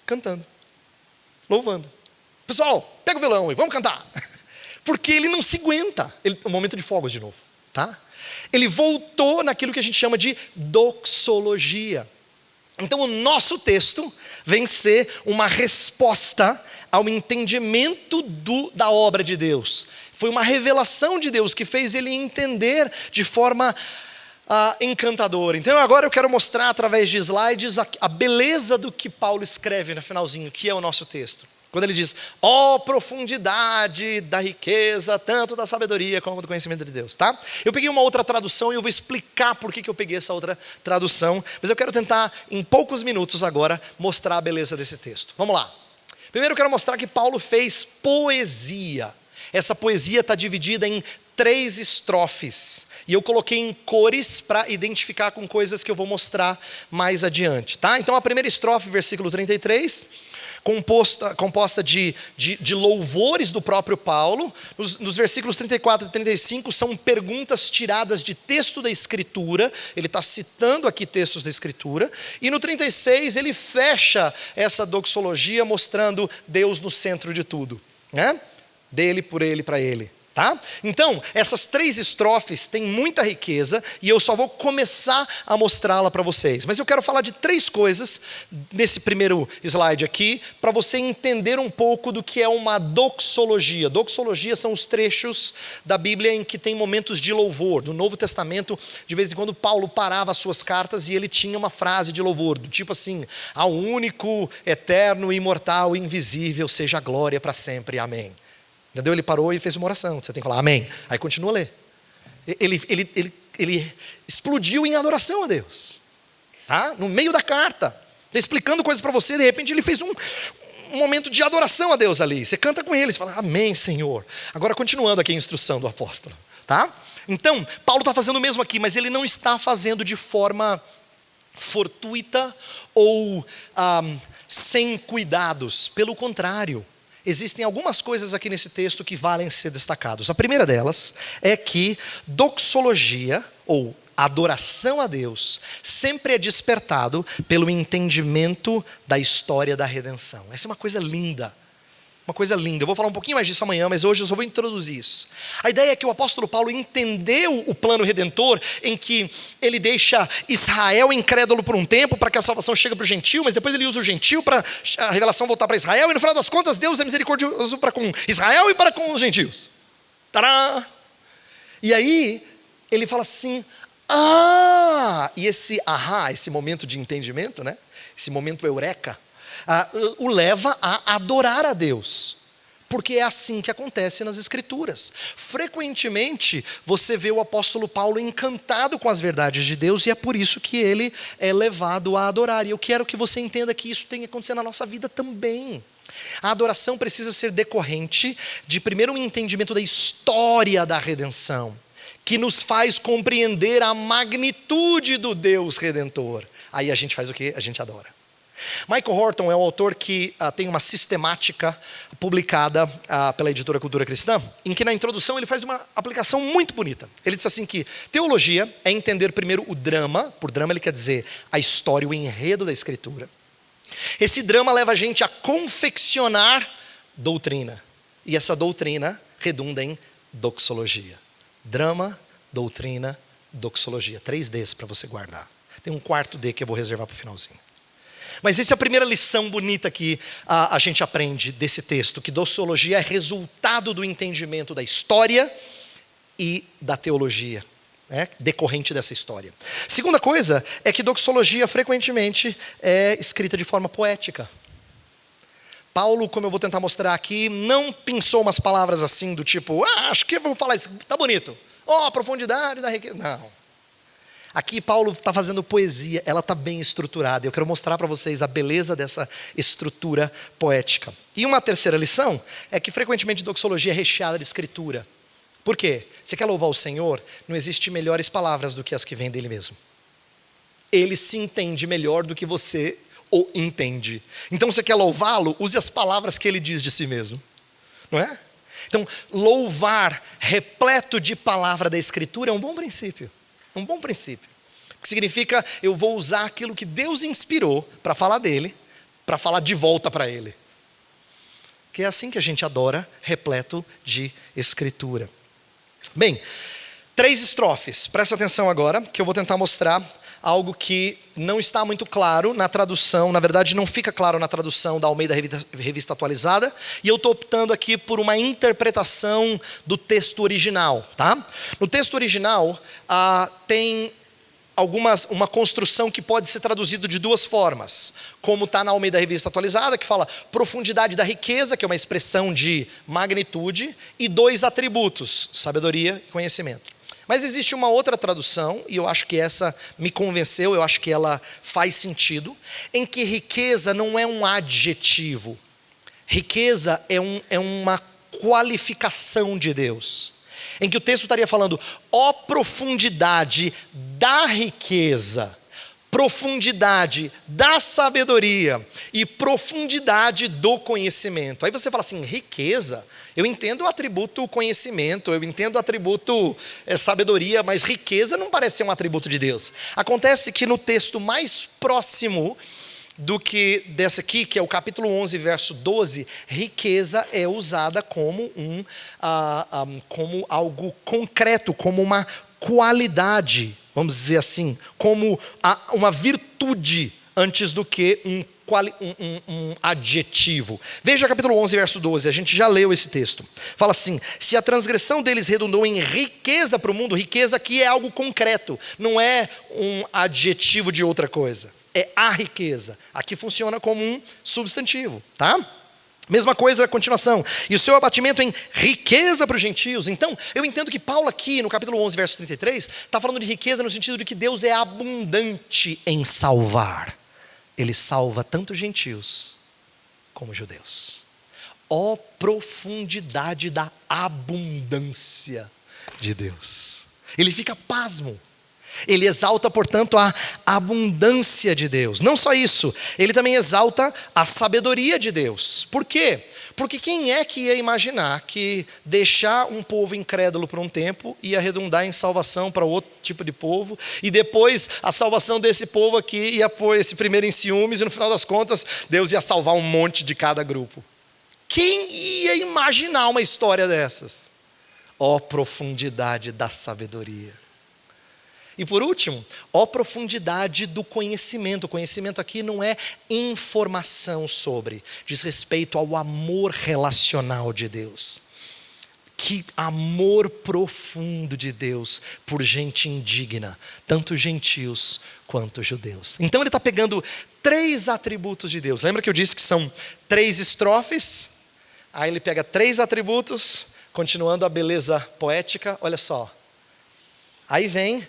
Cantando, louvando. Pessoal, pega o violão e vamos cantar. Porque ele não se aguenta. Um momento de fogos de novo. tá? Ele voltou naquilo que a gente chama de doxologia. Então o nosso texto vem ser uma resposta ao entendimento da obra de Deus. Foi uma revelação de Deus que fez ele entender de forma encantadora. Então agora eu quero mostrar através de slides a beleza do que Paulo escreve no finalzinho, que é o nosso texto. Quando ele diz, profundidade da riqueza, tanto da sabedoria como do conhecimento de Deus, tá? Eu peguei uma outra tradução e eu vou explicar por que eu peguei essa outra tradução, mas eu quero tentar, em poucos minutos agora, mostrar a beleza desse texto. Vamos lá. Primeiro eu quero mostrar que Paulo fez poesia. Essa poesia está dividida em 3 estrofes. E eu coloquei em cores para identificar com coisas que eu vou mostrar mais adiante, tá? Então a primeira estrofe, versículo 33, composta de louvores do próprio Paulo. Nos versículos 34 e 35 são perguntas tiradas de texto da Escritura. Ele está citando aqui textos da Escritura. E no 36 ele fecha essa doxologia mostrando Deus no centro de tudo, né? Dele, por ele, para ele. Tá? Então, essas 3 estrofes têm muita riqueza e eu só vou começar a mostrá-la para vocês. Mas eu quero falar de 3 coisas nesse primeiro slide aqui, para você entender um pouco do que é uma doxologia. Doxologia são os trechos da Bíblia em que tem momentos de louvor. No Novo Testamento, de vez em quando, Paulo parava as suas cartas e ele tinha uma frase de louvor, do tipo assim, ao único, eterno, imortal, invisível, seja a glória para sempre, amém. Entendeu? Ele parou e fez uma oração. Você tem que falar amém. Aí continua a ler. Ele explodiu em adoração a Deus. Tá? No meio da carta. Está explicando coisas para você. De repente ele fez um momento de adoração a Deus ali. Você canta com ele. Você fala amém, Senhor. Agora continuando aqui a instrução do apóstolo. Tá? Então, Paulo está fazendo o mesmo aqui. Mas ele não está fazendo de forma fortuita ou sem cuidados. Pelo contrário. Existem algumas coisas aqui nesse texto que valem ser destacados. A primeira delas é que doxologia, ou adoração a Deus, sempre é despertado pelo entendimento da história da redenção. Essa é uma coisa linda. Uma coisa linda. Eu vou falar um pouquinho mais disso amanhã, mas hoje eu só vou introduzir isso. A ideia é que o apóstolo Paulo entendeu o plano redentor em que ele deixa Israel incrédulo por um tempo para que a salvação chegue para o gentil, mas depois ele usa o gentil para a revelação voltar para Israel, e no final das contas Deus é misericordioso para com Israel e para com os gentios. Tará! E aí ele fala assim, e esse momento de entendimento, né? Esse momento eureka, o leva a adorar a Deus, porque é assim que acontece nas Escrituras. Frequentemente você vê o apóstolo Paulo encantado com as verdades de Deus e é por isso que ele é levado a adorar. E eu quero que você entenda que isso tem que acontecer na nossa vida também. A adoração precisa ser decorrente de primeiro um entendimento da história da redenção, que nos faz compreender a magnitude do Deus Redentor. Aí a gente faz o quê? A gente adora. Michael Horton é um autor que tem uma sistemática publicada pela editora Cultura Cristã, em que na introdução ele faz uma aplicação muito bonita. Ele diz assim que teologia é entender primeiro o drama, por drama ele quer dizer a história, o enredo da Escritura. Esse drama leva a gente a confeccionar doutrina, e essa doutrina redunda em doxologia. Drama, doutrina, doxologia. 3 Ds para você guardar. Tem um 4 D que eu vou reservar para o finalzinho. Mas essa é a primeira lição bonita que a gente aprende desse texto, que doxologia é resultado do entendimento da história e da teologia, né, decorrente dessa história. Segunda coisa é que doxologia frequentemente é escrita de forma poética. Paulo, como eu vou tentar mostrar aqui, não pensou umas palavras assim do tipo, acho que vou falar isso, tá bonito. A profundidade da riqueza. Não. Aqui Paulo está fazendo poesia, ela está bem estruturada. Eu quero mostrar para vocês a beleza dessa estrutura poética. E uma terceira lição é que frequentemente doxologia é recheada de escritura. Por quê? Você quer louvar o Senhor? Não existe melhores palavras do que as que vêm dele mesmo. Ele se entende melhor do que você o entende. Então você quer louvá-lo? Use as palavras que ele diz de si mesmo. Não é? Então louvar repleto de palavra da Escritura é um bom princípio. Um bom princípio. O que significa, eu vou usar aquilo que Deus inspirou para falar dele, para falar de volta para ele. Que é assim que a gente adora, repleto de Escritura. Bem, 3 estrofes, presta atenção agora, que eu vou tentar mostrar algo que não está muito claro na tradução, na verdade não fica claro na tradução da Almeida Revista Atualizada, e eu estou optando aqui por uma interpretação do texto original, tá? No texto original tem uma construção que pode ser traduzida de 2 formas, como está na Almeida Revista Atualizada, que fala profundidade da riqueza, que é uma expressão de magnitude, e 2 atributos, sabedoria e conhecimento. Mas existe uma outra tradução, e eu acho que essa me convenceu, eu acho que ela faz sentido, em que riqueza não é um adjetivo. Riqueza é uma qualificação de Deus. Em que o texto estaria falando, ó profundidade da riqueza, profundidade da sabedoria e profundidade do conhecimento. Aí você fala assim, riqueza, eu entendo o atributo conhecimento, eu entendo o atributo sabedoria, mas riqueza não parece ser um atributo de Deus. Acontece que no texto mais próximo do que desse aqui, que é o capítulo 11, verso 12, riqueza é usada como como algo concreto, como uma qualidade, vamos dizer assim, como uma virtude antes do que um adjetivo. Veja capítulo 11, verso 12, a gente já leu esse texto. Fala assim, se a transgressão deles redundou em riqueza para o mundo, riqueza aqui é algo concreto, não é um adjetivo de outra coisa, é a riqueza. Aqui funciona como um substantivo, tá? Mesma coisa na continuação. E o seu abatimento em riqueza para os gentios. Então, eu entendo que Paulo aqui, no capítulo 11, verso 33, está falando de riqueza no sentido de que Deus é abundante em salvar. Ele salva tanto gentios como judeus. Ó profundidade da abundância de Deus. Ele fica pasmo. Ele exalta, portanto, a abundância de Deus. Não só isso, ele também exalta a sabedoria de Deus. Por quê? Porque quem é que ia imaginar que deixar um povo incrédulo por um tempo ia redundar em salvação para outro tipo de povo, e depois a salvação desse povo aqui ia pôr esse primeiro em ciúmes, e no final das contas, Deus ia salvar um monte de cada grupo. Quem ia imaginar uma história dessas? Ó profundidade da sabedoria. E por último, ó profundidade do conhecimento. O conhecimento aqui não é informação sobre, diz respeito ao amor relacional de Deus. Que amor profundo de Deus por gente indigna, tanto gentios quanto judeus. Então ele está pegando 3 atributos de Deus. Lembra que eu disse que são 3 estrofes? Aí ele pega 3 atributos, continuando a beleza poética, olha só. Aí vem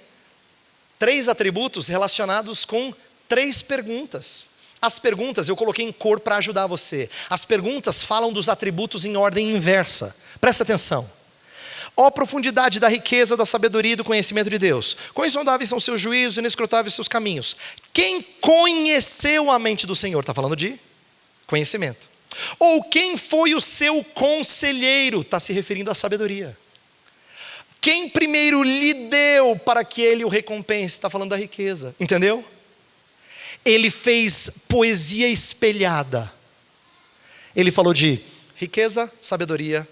3 atributos relacionados com 3 perguntas. As perguntas eu coloquei em cor para ajudar você. As perguntas falam dos atributos em ordem inversa. Presta atenção. Ó profundidade da riqueza, da sabedoria e do conhecimento de Deus. Quão insondáveis são os seus juízos e inescrutáveis os seus caminhos. Quem conheceu a mente do Senhor? Está falando de conhecimento. Ou quem foi o seu conselheiro? Está se referindo à sabedoria. Quem primeiro lhe deu para que ele o recompense? Está falando da riqueza, entendeu? Ele fez poesia espelhada. Ele falou de riqueza, sabedoria,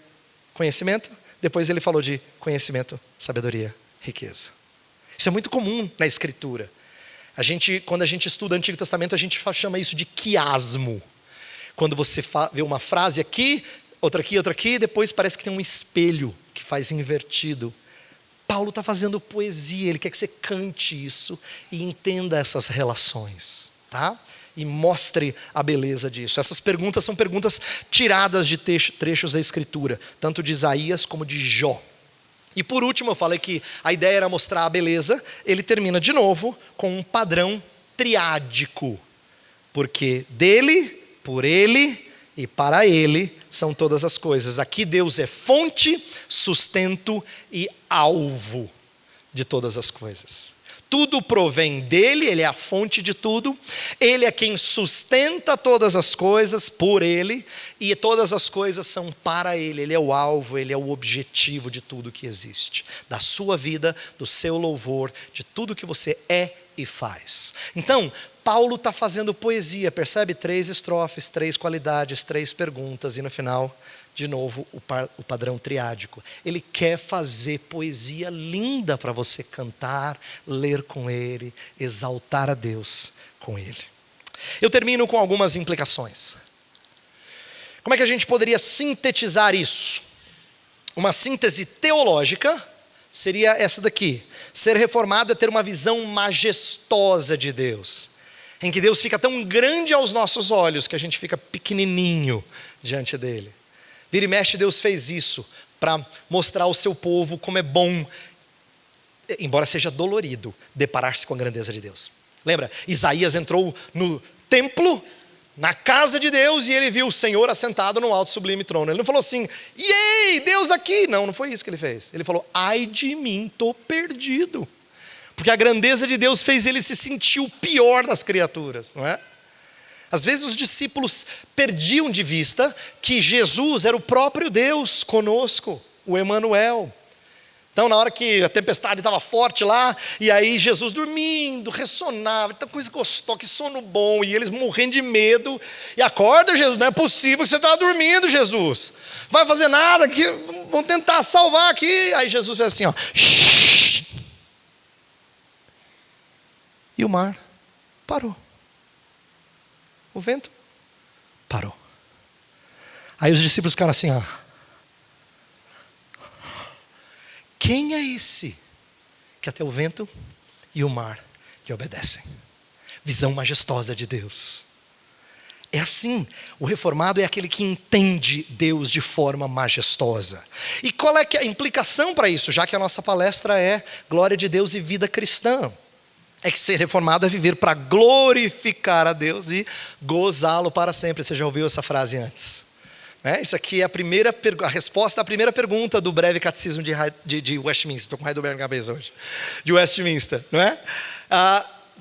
conhecimento. Depois ele falou de conhecimento, sabedoria, riqueza. Isso é muito comum na Escritura. Quando a gente estuda o Antigo Testamento, a gente chama isso de quiasmo. Quando você vê uma frase aqui, outra aqui, depois parece que tem um espelho que faz invertido. Paulo está fazendo poesia, ele quer que você cante isso e entenda essas relações, tá? E mostre a beleza disso. Essas perguntas são perguntas tiradas de trechos da Escritura, tanto de Isaías como de Jó. E por último, eu falei que a ideia era mostrar a beleza, ele termina de novo com um padrão triádico, porque dele, por ele e para ele são todas as coisas. Aqui Deus é fonte, sustento e alvo de todas as coisas. Tudo provém dele, ele é a fonte de tudo. Ele é quem sustenta todas as coisas por ele, e todas as coisas são para ele. Ele é o alvo, ele é o objetivo de tudo que existe. Da sua vida, do seu louvor, de tudo que você é e faz. Então, Paulo está fazendo poesia, percebe? 3 estrofes, 3 qualidades, 3 perguntas e no final, de novo, o padrão triádico. Ele quer fazer poesia linda para você cantar, ler com ele, exaltar a Deus com ele. Eu termino com algumas implicações. Como é que a gente poderia sintetizar isso? Uma síntese teológica seria essa daqui. Ser reformado é ter uma visão majestosa de Deus, em que Deus fica tão grande aos nossos olhos que a gente fica pequenininho diante dele. Vira e mexe, Deus fez isso para mostrar ao seu povo como é bom, embora seja dolorido, deparar-se com a grandeza de Deus. Lembra? Isaías entrou no templo, na casa de Deus, e ele viu o Senhor assentado no alto sublime trono. Ele não falou assim, ei, Deus aqui. Não foi isso que ele fez. Ele falou, ai de mim, estou perdido. Porque a grandeza de Deus fez ele se sentir o pior das criaturas, não é? Às vezes os discípulos perdiam de vista que Jesus era o próprio Deus conosco, o Emanuel. Então, na hora que a tempestade estava forte lá, e aí Jesus dormindo, ressonava, tanta coisa gostosa, que sono bom, e eles morrendo de medo. E acorda, Jesus, não é possível que você estava dormindo, Jesus. Vai fazer nada, aqui, vão tentar salvar aqui. Aí Jesus fez assim, ó. Shhh. E o mar parou. O vento parou. Aí os discípulos ficaram assim, ó. Quem é esse que até o vento e o mar lhe obedecem? Visão majestosa de Deus. É assim, o reformado é aquele que entende Deus de forma majestosa. E qual é que é a implicação para isso? Já que a nossa palestra é glória de Deus e vida cristã. É que ser reformado é viver para glorificar a Deus e gozá-lo para sempre. Você já ouviu essa frase antes? Isso aqui é a resposta à primeira pergunta do breve catecismo de Westminster. Estou com Heidelberg na cabeça hoje. De Westminster, não é?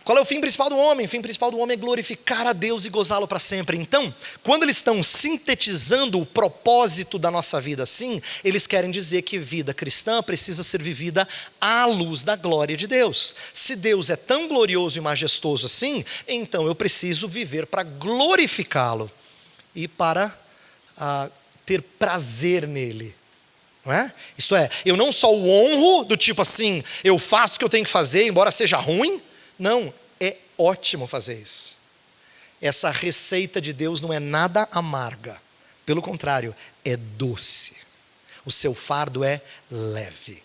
Qual é o fim principal do homem? O fim principal do homem é glorificar a Deus e gozá-lo para sempre. Então, quando eles estão sintetizando o propósito da nossa vida assim, eles querem dizer que vida cristã precisa ser vivida à luz da glória de Deus. Se Deus é tão glorioso e majestoso assim, então eu preciso viver para glorificá-lo e para ter prazer nele. Não é? Isto é, eu não só o honro do tipo assim, eu faço o que eu tenho que fazer, embora seja ruim. Não, é ótimo fazer isso. Essa receita de Deus não é nada amarga. Pelo contrário, é doce. O seu fardo é leve.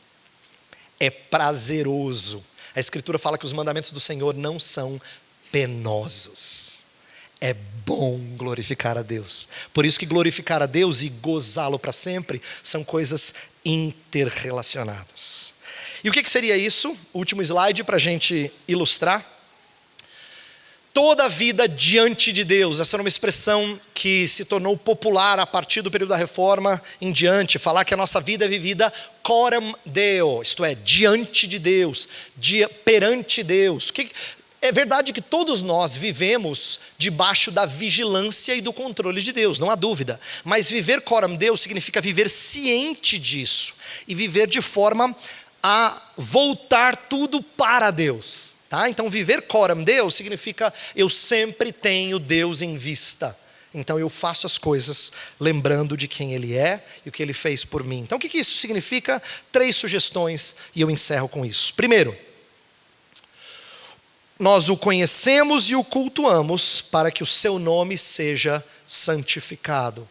É prazeroso. A Escritura fala que os mandamentos do Senhor não são penosos. É bom glorificar a Deus. Por isso que glorificar a Deus e gozá-lo para sempre são coisas interrelacionadas. E o que seria isso? Último slide para a gente ilustrar. Toda a vida diante de Deus. Essa era uma expressão que se tornou popular a partir do período da Reforma em diante. Falar que a nossa vida é vivida coram Deo, isto é, diante de Deus, perante Deus. É verdade que todos nós vivemos debaixo da vigilância e do controle de Deus, não há dúvida. Mas viver coram Deo significa viver ciente disso e viver de forma a voltar tudo para Deus. Tá? Então viver coram Deo significa eu sempre tenho Deus em vista. Então eu faço as coisas lembrando de quem Ele é e o que Ele fez por mim. Então o que isso significa? 3 sugestões e eu encerro com isso. Primeiro, nós o conhecemos e o cultuamos para que o seu nome seja santificado.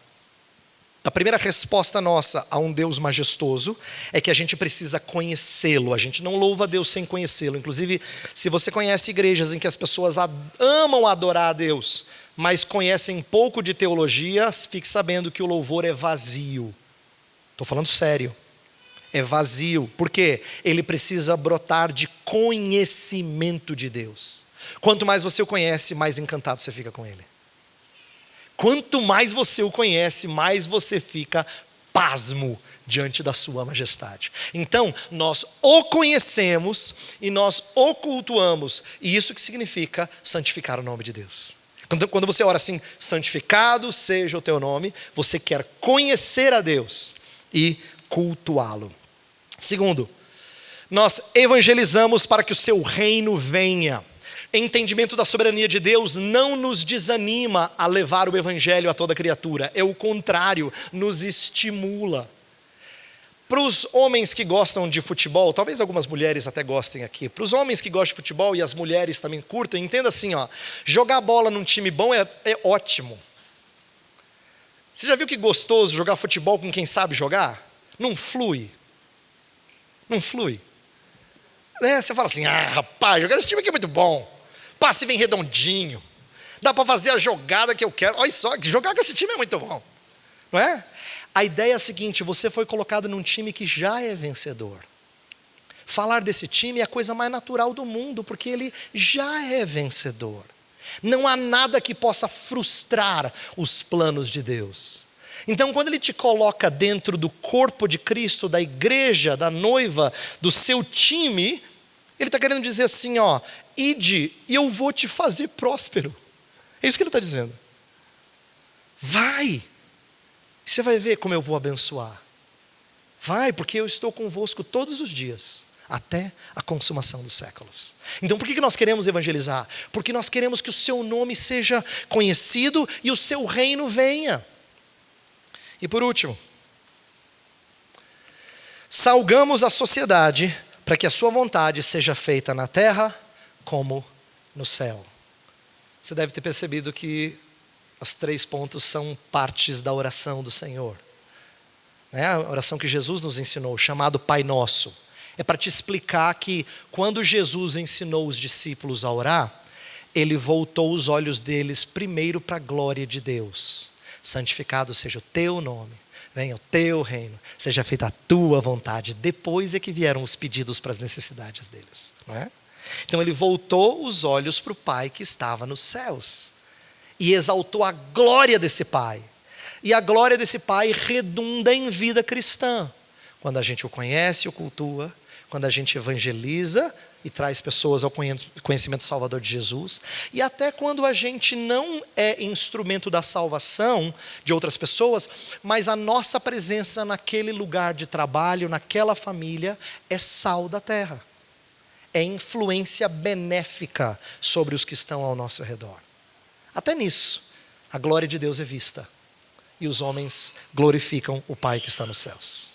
A primeira resposta nossa a um Deus majestoso é que a gente precisa conhecê-lo. A gente não louva a Deus sem conhecê-lo. Inclusive, se você conhece igrejas em que as pessoas amam adorar a Deus, mas conhecem pouco de teologia, fique sabendo que o louvor é vazio. Estou falando sério. É vazio. Por quê? Ele precisa brotar de conhecimento de Deus. Quanto mais você o conhece, mais encantado você fica com Ele. Quanto mais você o conhece, mais você fica pasmo diante da sua majestade. Então, nós o conhecemos e nós o cultuamos. E isso que significa santificar o nome de Deus. Quando você ora assim, santificado seja o teu nome, você quer conhecer a Deus e cultuá-lo. Segundo, nós evangelizamos para que o seu reino venha. entendimento da soberania de Deus não nos desanima a levar o evangelho a toda criatura. É o contrário, nos estimula. Para os homens que gostam de futebol, talvez algumas mulheres até gostem aqui. Para os homens que gostam de futebol e as mulheres também curtem, entenda assim, ó, jogar bola num time bom é ótimo. Você já viu que gostoso jogar futebol com quem sabe jogar? Não flui. Não flui. Você fala assim, rapaz, jogar esse time aqui é muito bom. Passe vem redondinho. Dá para fazer a jogada que eu quero. Olha só, jogar com esse time é muito bom. Não é? A ideia é a seguinte, você foi colocado num time que já é vencedor. Falar desse time é a coisa mais natural do mundo, porque ele já é vencedor. Não há nada que possa frustrar os planos de Deus. Então, quando Ele te coloca dentro do corpo de Cristo, da igreja, da noiva, do seu time, Ele está querendo dizer assim, ó, ide e eu vou te fazer próspero. É isso que Ele está dizendo. Vai, você vai ver como eu vou abençoar. Vai, porque eu estou convosco todos os dias, até a consumação dos séculos. Então por que nós queremos evangelizar? Porque nós queremos que o seu nome seja conhecido e o seu reino venha. E por último, salgamos a sociedade para que a sua vontade seja feita na terra como no céu. Você deve ter percebido que os 3 pontos são partes da oração do Senhor. A oração que Jesus nos ensinou, chamado Pai Nosso. É para te explicar que quando Jesus ensinou os discípulos a orar, Ele voltou os olhos deles primeiro para a glória de Deus. Santificado seja o teu nome, venha o teu reino, seja feita a tua vontade. Depois é que vieram os pedidos para as necessidades deles. Não é? Então Ele voltou os olhos para o Pai que estava nos céus. E exaltou a glória desse Pai. E a glória desse Pai redunda em vida cristã. Quando a gente o conhece, o cultua, quando a gente evangeliza e traz pessoas ao conhecimento salvador de Jesus, e até quando a gente não é instrumento da salvação de outras pessoas, mas a nossa presença naquele lugar de trabalho, naquela família, é sal da terra. É influência benéfica sobre os que estão ao nosso redor. Até nisso, a glória de Deus é vista. E os homens glorificam o Pai que está nos céus.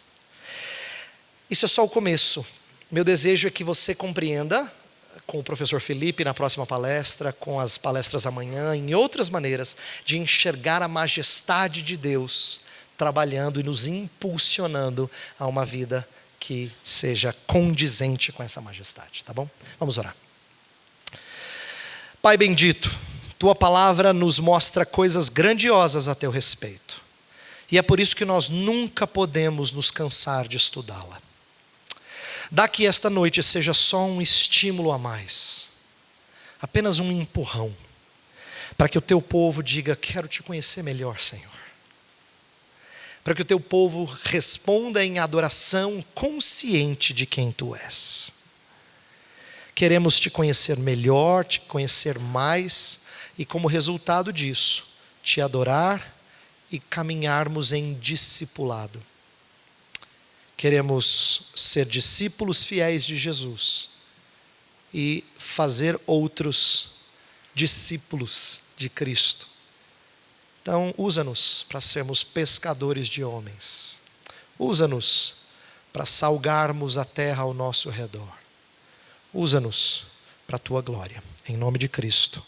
Isso é só o começo. Meu desejo é que você compreenda, com o professor Felipe na próxima palestra, com as palestras amanhã, em outras maneiras, de enxergar a majestade de Deus trabalhando e nos impulsionando a uma vida que seja condizente com essa majestade, tá bom? Vamos orar. Pai bendito, Tua palavra nos mostra coisas grandiosas a Teu respeito. E é por isso que nós nunca podemos nos cansar de estudá-la. Dá que esta noite seja só um estímulo a mais. Apenas um empurrão. Para que o Teu povo diga, quero Te conhecer melhor, Senhor. Para que o Teu povo responda em adoração consciente de quem Tu és. Queremos Te conhecer melhor, Te conhecer mais, e como resultado disso, Te adorar e caminharmos em discipulado. Queremos ser discípulos fiéis de Jesus e fazer outros discípulos de Cristo. Então, usa-nos para sermos pescadores de homens. Usa-nos para salgarmos a terra ao nosso redor. Usa-nos para a Tua glória. Em nome de Cristo.